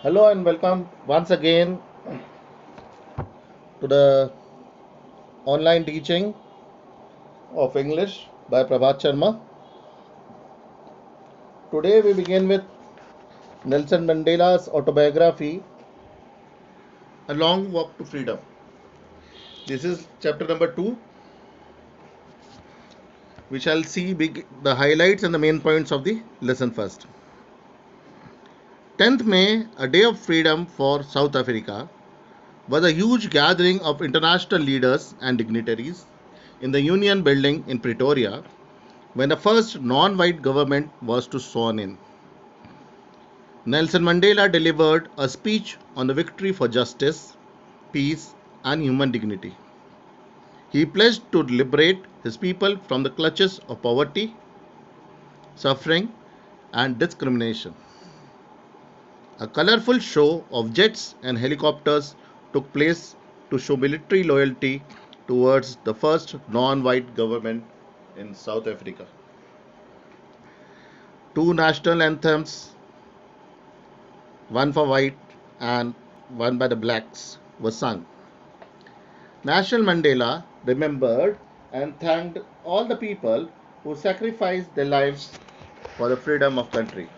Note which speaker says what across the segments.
Speaker 1: Hello and welcome once again to the online teaching of English by Prabhat Sharma. Today we begin with Nelson Mandela's autobiography, A Long Walk to Freedom. This is chapter number 2. We shall see the highlights and the main points of the lesson first. 10th May, a day of freedom for South Africa, was a huge gathering of international leaders and dignitaries in the Union Building in Pretoria when the first non-white government was to sworn in. Nelson Mandela delivered a speech on the victory for justice, peace, and human dignity. He pledged to liberate his people from the clutches of poverty, suffering, and discrimination. A colorful show of jets and helicopters took place to show military loyalty towards the first non-white government in South Africa. Two national anthems, one for white and one by the blacks, were sung. Nelson Mandela remembered and thanked all the people who sacrificed their lives for the freedom of country.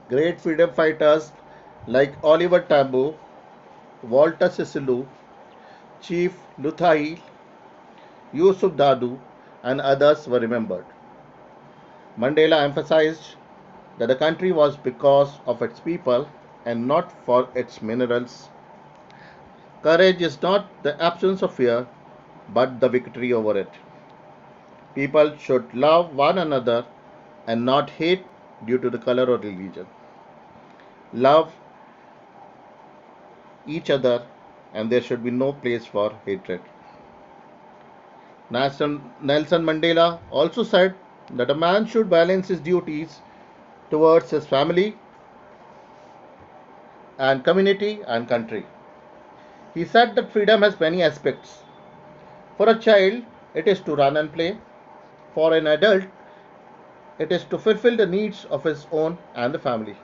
Speaker 1: Great freedom fighters like Oliver Tambo, Walter Sisulu, Chief Luthail, Yusuf Dadu, and others were remembered. Mandela emphasized that the country was because of its people and not for its minerals. Courage is not the absence of fear, but the victory over it. People should love one another and not hate due to the color or religion. Love each other and there should be no place for hatred. Nelson Mandela also said that a man should balance his duties towards his family and community and country. He said that freedom has many aspects. For a child, it is to run and play. For an adult, it is to fulfill the needs of his own and the family.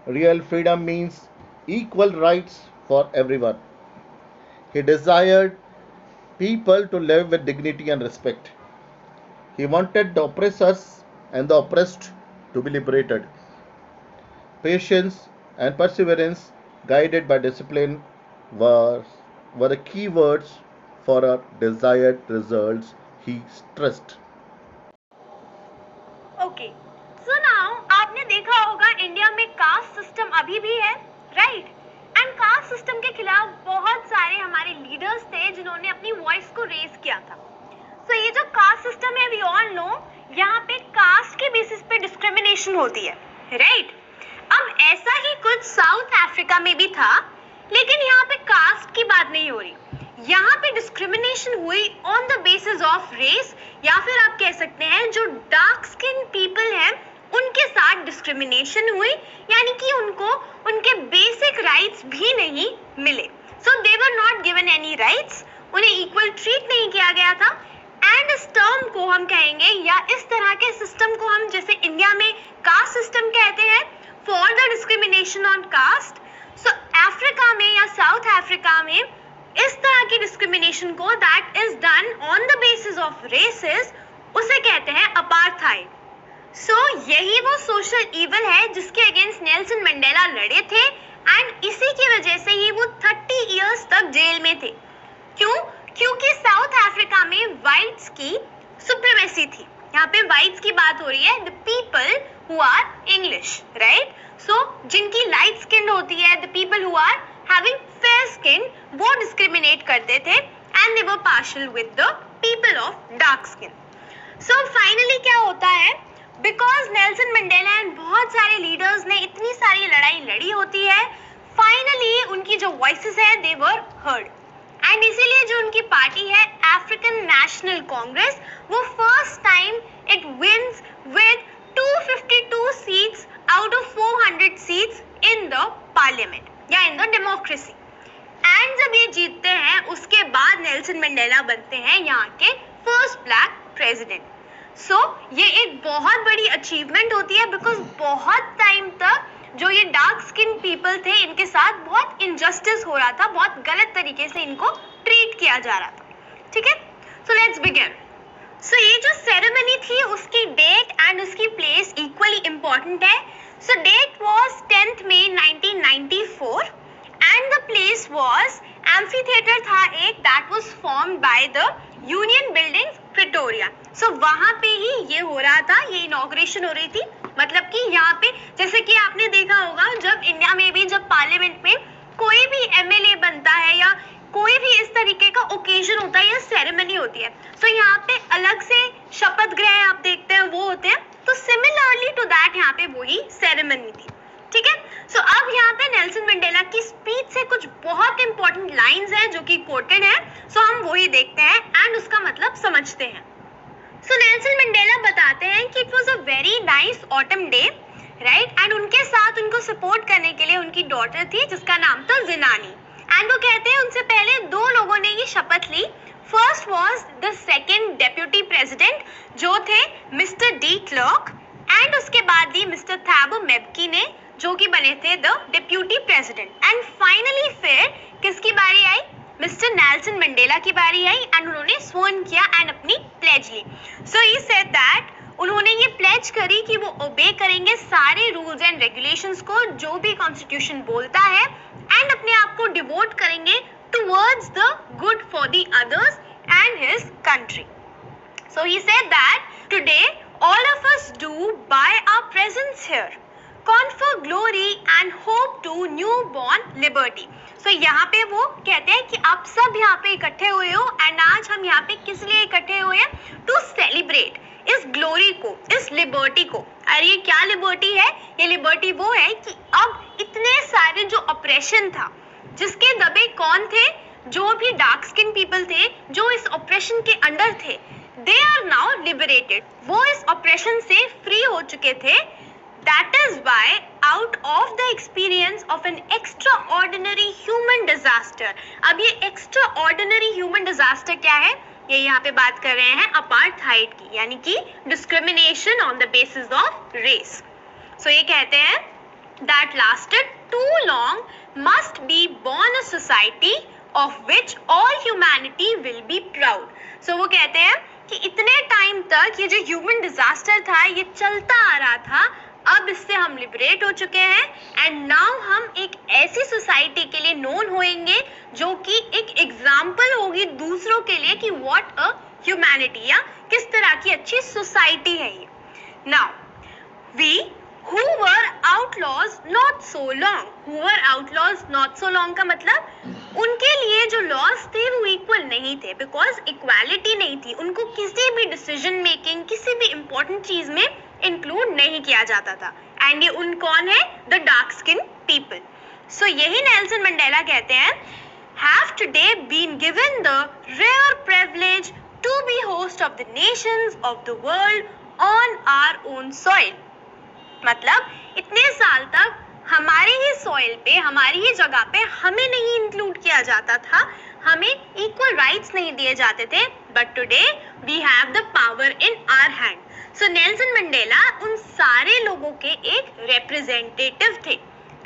Speaker 1: Real freedom means equal rights for everyone. He desired people to live with dignity and respect. He wanted the oppressors and the oppressed to be liberated. Patience and perseverance, guided by discipline, were the key words for our desired results, he stressed.
Speaker 2: Okay so now आपने देखा होगा India में caste system अभी भी है, right? And caste system के खिलाफ बहुत सारे हमारे लीडर्स थे जिन्होंने अपनी वॉइस को रेज किया था. सो ये जो कास्ट सिस्टम है, वी ऑल नो, यहाँ पे कास्ट के बेसिस पे डिस्क्रिमिनेशन होती है, राइट? अब ऐसा ही कुछ साउथ अफ्रीका में भी था, लेकिन यहाँ पे कास्ट की बात नहीं हो रही. यहाँ पे डिस्क्रिमिनेशन हुई on the basis of race, या फिर आप कह सकते हैं जो डार्क स्किन पीपल हैं उनके साथ डिस्क्रिमिनेशन हुई, यानी कि उनको उनके बेसिक राइट्स भी नहीं मिले. So they were not given any rights, उन्हें इक्वल ट्रीट नहीं किया गया था. एंड इस टर्म को हम कहेंगे, या इस तरह के सिस्टम को हम जैसे इंडिया में कास्ट सिस्टम कहते हैं for the discrimination on caste. So Africa में या साउथ अफ्रीका में इस तरह की डिस्क्रिमिनेशन को that is done on the basis of races, उसे कहते हैं अपार्थाइड. सो यही वो सोशल इवल है जिसके अगेंस्ट नेल्सन मंडेला लड़े थे, एंड इसी की वजह से ही वो 30 इयर्स तक जेल में थे. क्यों? क्योंकि साउथ अफ्रीका में वाइट्स की सुप्रीमेसी थी. यहाँ पे वाइट्स की बात हो रही है, the people who are English, right? So जिनकी लाइट स्किन होती है, the people who are having fair skin, वो डिस्क्रिमिनेट करते थे and they were partial with the people of dark skin. So finally क्या होता है, बिकॉज नेल्सन मंडेला एंड बहुत सारे लीडर्स ने इतनी सारी लड़ाई लड़ी होती है, फाइनली उनकी जो वॉइसेस है दे वर हर्ड. एंड इसीलिए जो उनकी पार्टी है अफ्रीकन नेशनल कांग्रेस, वो first time it wins with 252 seats out of 400 seats in the parliament या इन द डेमोक्रेसी. एंड जब ये जीतते हैं उसके बाद नेल्सन मंडेला बनते हैं यहाँ के फर्स्ट ब्लैक प्रेसिडेंट. सो ये एक बहुत बड़ी अचीवमेंट होती है, बिकॉज बहुत टाइम तक जो ये डार्क स्किन पीपल थे इनके साथ बहुत इनजस्टिस हो रहा था, बहुत गलत तरीके से इनको ट्रीट किया जा रहा था। ठीक है, सो लेट्स बिगिन। सो ये जो सेरेमनी थी उसकी डेट एंड उसकी प्लेस इक्वली इम्पोर्टेंट है। So date was 10th May 1994 and the place was amphitheatre था एक, that was formed by the Union Buildings Pretoria. So वहां पे ही ये हो रहा था, ये इनॉग्रेशन हो रही थी। मतलब कि यहाँ पे जैसे कि आपने देखा होगा जब इंडिया में भी जब पार्लियामेंट में कोई भी एमएलए बनता है या कोई भी इस तरीके का ओकेजन होता है या सेरेमनी होती है, तो यहाँ पे अलग से शपथ ग्रहण आप देखते हैं वो होते हैं। तो सिमिलरली टू दैट यहाँ पे वही सेरेमनी थी। ठीक है, सो अब यहाँ पे नेल्सन मंडेला की स्पीच से कुछ बहुत इंपॉर्टेंट लाइंस हैं जो कि कोटेड है। सो हम वही देखते हैं एंड उसका मतलब समझते हैं। सो नेल्सन मंडेला बताते हैं कि it was a very nice autumn day, right, and उनके साथ उनको सपोर्ट करने के लिए उनकी डॉटर थी जिसका नाम था जिनानी। एंड वो कहते हैं उनसे पहले दो लोगों ने ये शपथ ली। First was the second deputy president जो थे मिस्टर डी क्लर्क, एंड उसके बाद ही मिस्टर थैबो मेबकी ने जो कि बने थे the deputy president. And finally फिर किसकी बारी आई? मिस्टर नेल्सन मंडेला की बारी आई एंड उन्होंने स्वर्न किया एंड अपनी प्लेज ली। सो ही सेड दैट उन्होंने ये प्लेज करी कि वो ओबे करेंगे सारे रूल्स एंड रेगुलेशंस को जो भी कॉन्स्टिट्यूशन बोलता है, एंड अपने आप को डिवोट करेंगे towards the good for the others and his country. So he said that today all of us do by our presence here confer glory and hope to newborn liberty। so यहाँ पे वो कहते हैं कि आप सब यहाँ पे इकट्ठे हुए हो एंड आज हम यहाँ पे किस लिए इकट्ठे हुए हैं? टू सेलिब्रेट इस ग्लोरी को, इस लिबर्टी को। और ये क्या लिबर्टी है? ये लिबर्टी वो है कि अब इतने सारे जो ऑपरेशन था, जिसके दबे कौन थे? जो भी डार्क स्किन पीपल थे जो इस ऑपरेशन के अंडर थे, they are now liberated। वो इस ऑपरेशन से फ्री हो चुके थे। That is why out of the experience of an extraordinary human disaster, अब ये extraordinary human disaster क्या है? ये यहाँ पे बात कर रहे हैं अपार्थाइड की, यानी कि discrimination on the basis of race। So ये कहते हैं that lasted too long must be born a society of which all humanity will be proud। So वो कहते हैं कि इतने टाइम तक ये जो ह्यूमन डिजास्टर था ये चलता आ रहा था, अब इससे हम लिबरेट हो चुके हैं एंड नाउ हम एक ऐसी सोसाइटी के लिए नोन होएंगे जो कि एक एग्जाम्पल होगी दूसरों के लिए कि व्हाट अ ह्यूमैनिटी, या किस तरह की अच्छी सोसाइटी है ये। Now we who were outlaws not so long, who were outlaws not so long का मतलब उनके लिए जो लॉज थे वो इक्वल नहीं थे, बिकॉज इक्वालिटी नहीं थी, उनको किसी भी डिसीजन मेकिंग, किसी भी इंपॉर्टेंट चीज में इंक्लूड नहीं किया जाता था। एंड ये उन कौन है? The dark skin people. So यही नेल्सन मंडेला कहते हैं have today been given the rare privilege to be host of the nations of the world on our own soil। मतलब इतने साल तक हमारे ही सॉइल पे, हमारी ही जगह पे हमें नहीं इंक्लूड किया जाता था, हमें इक्वल राइट्स नहीं दिए जाते थे, but today we have the power in our hand. So Nelson Mandela उन सारे लोगों के एक रिप्रेजेंटेटिव थे,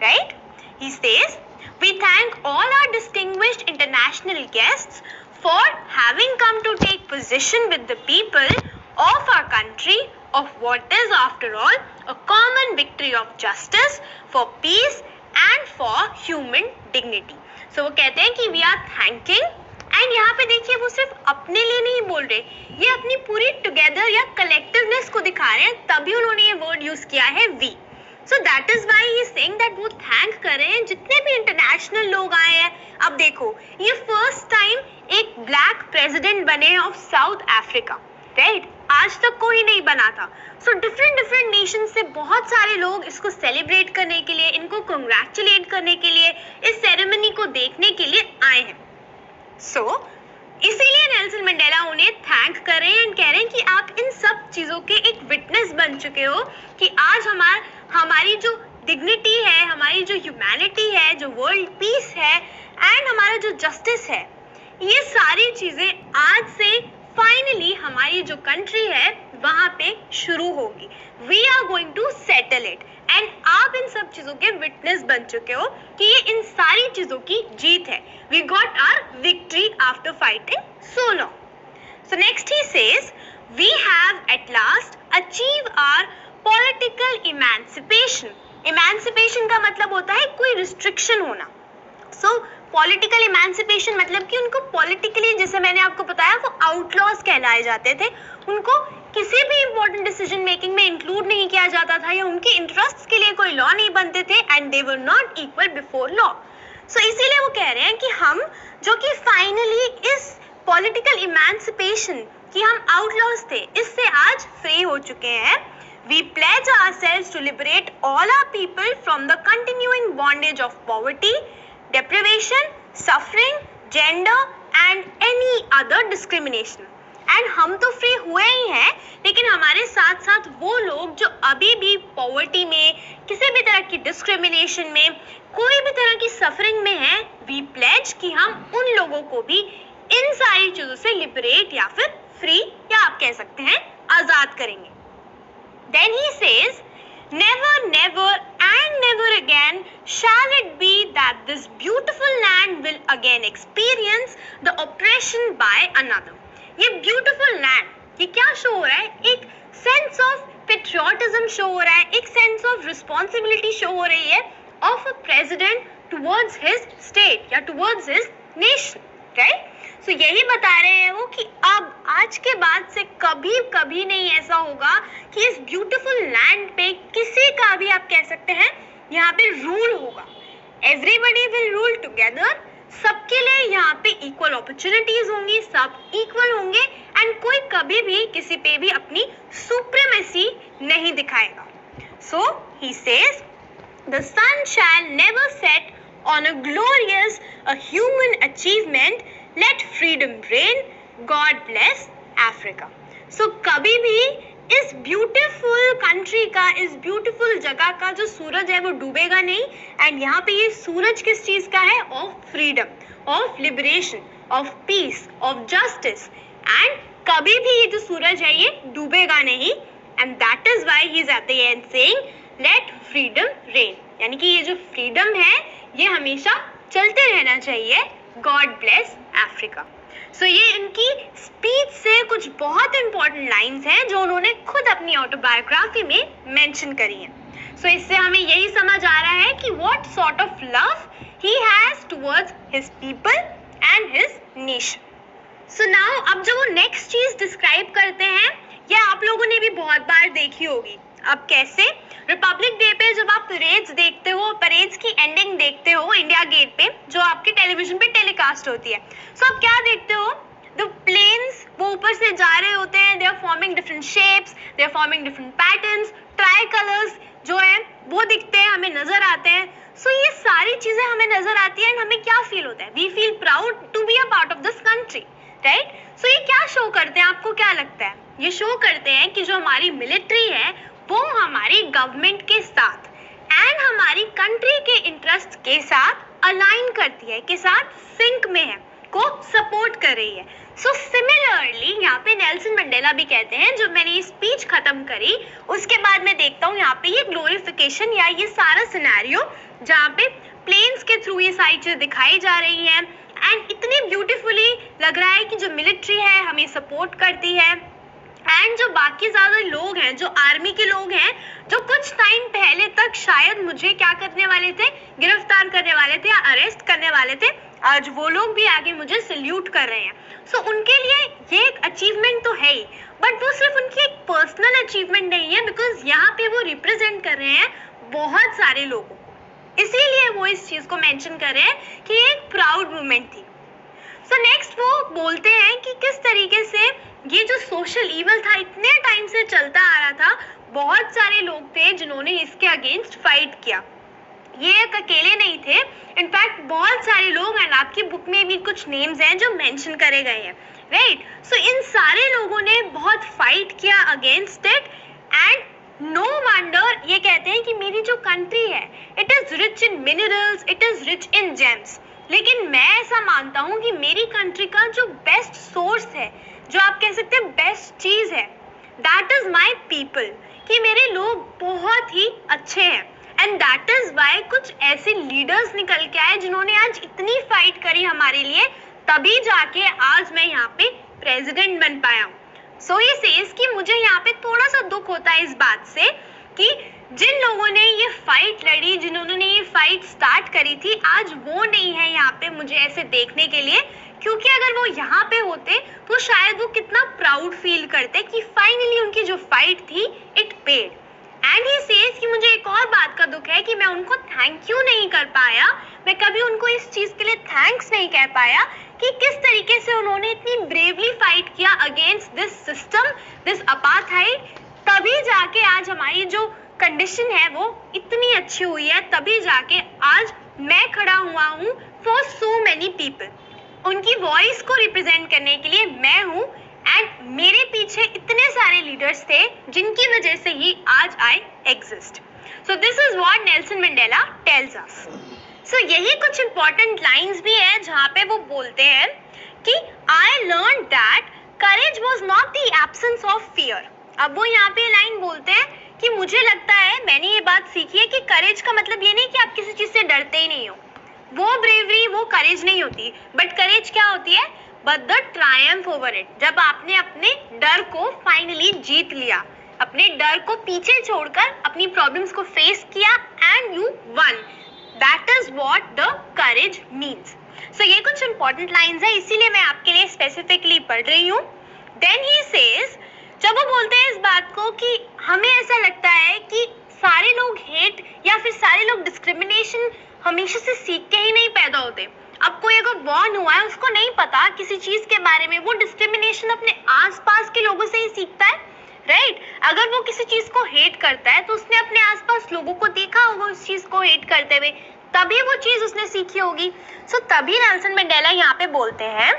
Speaker 2: right? He says we thank all our distinguished international guests for having come to take position with the people of our country of what is after all a common victory of justice for peace and for human dignity। so वो कहते हैं कि we are thanking, and यहाँ पे देखिए वो सिर्फ अपने लिए नहीं बोल रहे, ये अपनी पूरी टुगेदर या कलेक्टिवनेस को दिखा रहे हैं, तभी उन्होंने ये वर्ड यूज किया है we। so that is why he is saying that वो थैंक कर रहे हैं जितने भी इंटरनेशनल लोग आए हैं। अब देखो ये फर्स्ट टाइम एक ब्लैक प्रेसिडेंट बने ऑफ साउथ अफ्रीका, राइट? आज तक कोई नहीं बना था। सो डिफरेंट नेशन से बहुत सारे लोग इसको सेलिब्रेट करने के लिए, इनको कंग्रेचुलेट करने के लिए, इस सेरेमनी को देखने के लिए आए हैं। सो इसीलिए नेल्सन मंडेला उन्हें थैंक कर रहे हैं एंड कह रहे हैं कि आप इन सब चीज़ों के एक विटनेस बन चुके हो कि आज हमारी जो डिग्निटी है, हमारी जो ह्यूमैनिटी है, जो वर्ल्ड पीस है एंड हमारा जो जस्टिस है, ये सारी चीज़ें आज से फाइनली हमारी जो कंट्री है वहाँ पे शुरू होगी। We are going to settle it, and आप इन सब सब चीजों के विटनेस बन चुके हो कि ये इन सारी चीजों की जीत है. We got our victory after fighting so long. So next he says, we have at last achieved our political emancipation. Emancipation का मतलब होता है कोई restriction होना. So पॉलिटिकल इमेंसिपेशन मतलब कि उनको पॉलिटिकली, जैसे मैंने आपको बताया, वो आउटलॉज कहलाए जाते थे. उनको किसी भी इंपॉर्टेंट डिसीजन मेकिंग में इंक्लूड नहीं किया जाता था या उनके इंटरेस्ट्स के लिए कोई लॉ नहीं बनते थे and they were not equal before law. So इसीलिए वो कह रहे हैं कि हम जो कि फाइनली इस पॉलिटिकल इमेंसिपेशन कि हम आउटलॉज थे, इससे आज फ्री हो चुके हैं. We pledge ourselves to liberate all our people from the continuing bondage of poverty, deprivation, suffering, gender and any other discrimination. And हम तो फ्री हुए ही हैं, लेकिन हमारे साथ साथ वो लोग जो अभी भी पॉवर्टी में, किसी भी तरह की डिस्क्रिमिनेशन में, कोई भी तरह की सफरिंग में हैं, वी प्लेज कि हम उन लोगों को भी इन सारी चीजों से लिबरेट या फिर फ्री या आप कह सकते हैं आजाद करेंगे. Then he says, never, never and never again shall it be that this beautiful land will again experience the oppression by another. ये beautiful land, ये क्या शो हो रहा है? एक सेंस ऑफ पेट्रियोटिज्म शो हो रहा है, एक सेंस ऑफ रिस्पॉन्सिबिलिटी शो हो रही है of a president towards his state या टुवर्ड्स हिज नेशन, राइट? सो यही बता रहे हैं वो कि अब आज के बाद से कभी कभी नहीं ऐसा होगा कि इस ब्यूटीफुल लैंड पे किसी का भी, आप कह सकते हैं, यहाँ पे रूल होगा. Everybody will rule together. सबके लिए यहाँ पे इक्वल अपॉर्चुनिटीज होंगी, सब इक्वल होंगे एंड कोई कभी भी किसी पे भी अपनी सुप्रीमेसी नहीं दिखाएगा. So he says, the sun shall never set on a glorious, a human achievement, let freedom reign, God bless Africa. So कभी भी इस ब्यूटीफुल कंट्री का, इस ब्यूटीफुल जगह का जो सूरज है वो डूबेगा नहीं. एंड यहाँ पे ये सूरज किस चीज का है? Of freedom, of liberation, of peace, of justice. And कभी भी ये जो सूरज है ये डूबेगा नहीं. And that is why he is at the end saying let freedom reign, यानी कि ये जो फ्रीडम है ये हमेशा चलते रहना चाहिए. God bless Africa. सो ये इनकी स्पीच से कुछ बहुत इंपॉर्टेंट लाइंस हैं जो उन्होंने खुद अपनी ऑटोबायोग्राफी में मेंशन करी हैं. सो इससे हमें यही समझ आ रहा है कि what sort of love he has towards his people and his nation. So now अब जो वो नेक्स्ट चीज डिस्क्राइब करते हैं, ये आप लोगों ने भी बहुत बार देखी होगी. अब कैसे? रिपब्लिक डे पे जब आप परेड्स देखते हो, परेड्स की एंडिंग देखते हो इंडिया गेट पे, जो आपके टेलीविजन पे टेलीकास्ट होती है, सो आप क्या देखते हो? द प्लेन्स वो ऊपर से जा रहे होते हैं, they are forming different shapes, they are forming different patterns, tricolours जो है वो दिखते हैं, हमें नजर आते हैं. सो ये सारी चीजें हमें नजर आती है एंड हमें क्या फील होता है? We feel proud to be a part of this country, right? So ये क्या शो करते हैं? आपको क्या लगता है? ये शो करते हैं कि जो हमारी मिलिट्री है वो हमारी गवर्नमेंट के साथ एंड हमारी कंट्री के इंटरेस्ट के साथ अलाइन करती है, के साथ सिंक में है, को सपोर्ट कर रही है. सो सिमिलरली यहाँ पे नेल्सन मंडेला भी कहते हैं, जब मैंने ये स्पीच खत्म करी उसके बाद मैं देखता हूँ यहाँ पे ये ग्लोरिफिकेशन या ये सारा सिनेरियो जहाँ पे प्लेन्स के थ्रू ये सारी चीजें दिखाई जा रही हैं एंड इतनी ब्यूटीफुली लग रहा है कि जो मिलिट्री है हमें सपोर्ट करती है एंड जो बाकी ज्यादा लोग हैं, जो आर्मी के लोग हैं, जो कुछ टाइम पहले तक शायद मुझे क्या करने वाले थे, गिरफ्तार करने वाले थे या अरेस्ट करने वाले थे, आज वो लोग भी आगे मुझे सल्यूट कर रहे हैं. सो उनके लिए ये एक अचीवमेंट तो है ही, बट वो सिर्फ उनकी एक पर्सनल अचीवमेंट नहीं है, बिकॉज यहाँ पे वो रिप्रेजेंट कर रहे हैं बहुत सारे लोगों को. इसीलिए वो इस चीज को मेंशन कर रहे हैं कि ये एक प्राउड मूवमेंट थी. सो नेक्स्ट वो बोलते हैं कि किस तरीके से ये जो सोशल ईवल था इतने टाइम से चलता आ रहा था, बहुत सारे लोग थे जिन्होंने इसके अगेंस्ट फाइट किया. ये एक अकेले नहीं थे, इनफैक्ट बहुत सारे लोग, एंड आपकी बुक में भी कुछ नेम्स हैं जो मेंशन करे गए हैं, राइट? सो इन सारे लोगों ने बहुत फाइट किया against it and no wonder ये कहते हैं कि मेरी जो कंट्री है it is rich in minerals, it is rich in gems. लेकिन मैं ऐसा मानता हूँ कि मेरी कंट्री का जो बेस्ट सोर्स है, जो आप कह सकते हैं बेस्ट चीज है, दैट इज माई पीपल, कि मेरे लोग बहुत ही अच्छे हैं एंड दैट इज वाई कुछ ऐसे लीडर्स निकल के आए जिन्होंने आज इतनी फाइट करी हमारे लिए, तभी जाके आज मैं यहाँ पे प्रेसिडेंट बन पाया हूँ. सो ये सेज कि मुझे यहाँ पे थोड़ा सा दुख होता है इस बात से कि जिन लोगों ने ये फाइट लड़ी, जिन्होंने ये फाइट स्टार्ट करी थी, आज वो नहीं है यहाँ पे मुझे ऐसे देखने के लिए. क्योंकि अगर वो यहाँ पे होते तो शायद वो कितना प्राउड फील करते कि फाइनली उनकी जो फाइट थी it paid. And he says कि मुझे एक और बात का दुख है कि मैं उनको थैंक यू नहीं कर पाया, मैं कभी उनको इस चीज के लिए थैंक्स नहीं कह पाया कि किस तरीके से उन्होंने इतनी ब्रेवली फाइट किया against this system, this apartheid. तभी जाके आज हमारी जो कंडीशन है वो इतनी अच्छी हुई है, तभी जाके आज मैं खड़ा हुआ हूँ फॉर सो मेनी पीपल. उनकी वॉइस को रिप्रेजेंट करने के लिए मैं हूँ. एंड मेरे पीछे इतने सारे लीडर्स थे जिनकी वजह से ही आज I exist. So this is what Nelson Mandela tells us. So यही कुछ इंपॉर्टेंट लाइंस भी है जहाँ पे वो बोलते हैं कि I learn that courage was not the absence of fear. अब वो यहाँ पे लाइन बोलते हैं कि मुझे लगता है, मैंने ये बात सीखी है कि करेज का मतलब ये नहीं कि आप किसी चीज से डरते ही नहीं हो. वो ब्रेवरी, वो करेज नहीं होती. बट करेज क्या होती है? But the Triumph over it. जब आपने अपने डर को फाइनली जीत लिया, अपने डर को पीछे छोड़कर अपनी प्रॉब्लम्स को फेस किया and you won. That is what the courage means. So ये कुछ इंपॉर्टेंट लाइंस है, इसीलिए मैं आपके लिए स्पेसिफिकली पढ़ रही हूँ. देन ही सेज, जब वो बोलते हैं इस बात को कि हमें ऐसा लगता है कि सारे लोग हेट या फिर सारे लोग डिस्क्रिमिनेशन हमेशा से सीख के ही नहीं पैदा होते. अब कोई अगर बॉर्न हुआ है, उसको नहीं पता किसी चीज के बारे में, वो डिस्क्रिमिनेशन अपने आसपास के लोगों से ही सीखता है, राइट? अगर वो किसी चीज को हेट करता है तो उसने अपने आसपास लोगों को देखा होगा उस चीज को हेट करते हुए, तभी वो चीज उसने सीखी होगी. सो तभी नेल्सन मंडेला यहाँ पे बोलते हैं,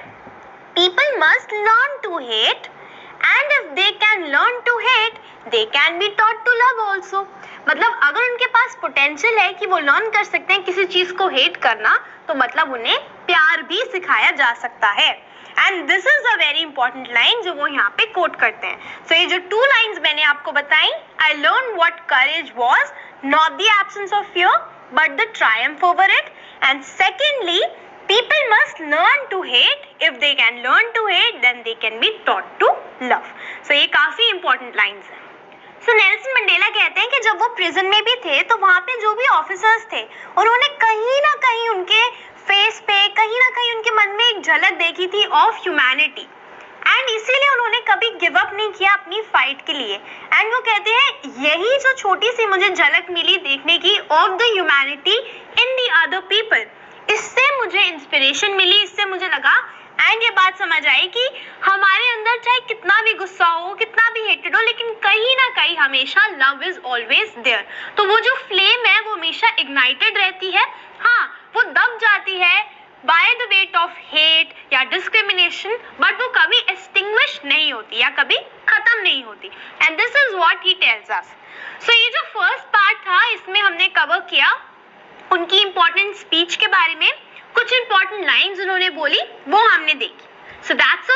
Speaker 2: people must learn to hate and if they can learn to hate, they can be taught to love also. मतलब अगर उनके पास पोटेंशियल है कि वो लर्न कर सकते हैं किसी चीज को हेट करना, तो मतलब उन्हें प्यार भी सिखाया जा सकता है. And this is a very important line जो वो यहाँ पे कोट करते हैं. सो ये जो 2 लाइंस मैंने आपको बताई, I learn what courage was, not the absence of fear but the Triumph over it. And secondly, people must learn to hate. If they can learn to hate, then they can be taught to love. So ये काफी important lines हैं. So Nelson Mandela कहते हैं कि जब वो prison में भी थे तो वहाँ पे जो भी ऑफिसर्स थे, उन्होंने कहीं ना कहीं उनके फेस पे, कहीं ना कहीं उनके मन में एक झलक देखी थी ऑफ ह्यूमैनिटी. एंड इसीलिए उन्होंने कभी गिव अप नहीं किया अपनी फाइट के लिए. एंड वो कहते हैं यही जो छोटी सी मुझे झलक मिली देखने की of the humanity in the other people, इससे मुझे इंस्पिरेशन मिली, इससे मुझे लगा एंड ये बात समझ आई कि हमारे अंदर चाहे कितना भी गुस्सा हो, कितना भी हेटेड हो, लेकिन कहीं ना कहीं हमेशा लव इज ऑलवेज देयर. तो वो जो फ्लेम है वो हमेशा इग्नाइटेड रहती है. हाँ, वो दब जाती है by the weight of hate या डिस्क्रिमिनेशन, बट वो कभी एक्सटिंग्विश नहीं होती या कभी खत्म नहीं होती. And this is what he tells us. So ये जो फर्स्ट पार्ट था, इसमें हमने कवर किया उनकी इंपॉर्टेंट स्पीच के बारे में, कुछ इंपॉर्टेंट लाइंस उन्होंने बोली वो हमने देखी. So that's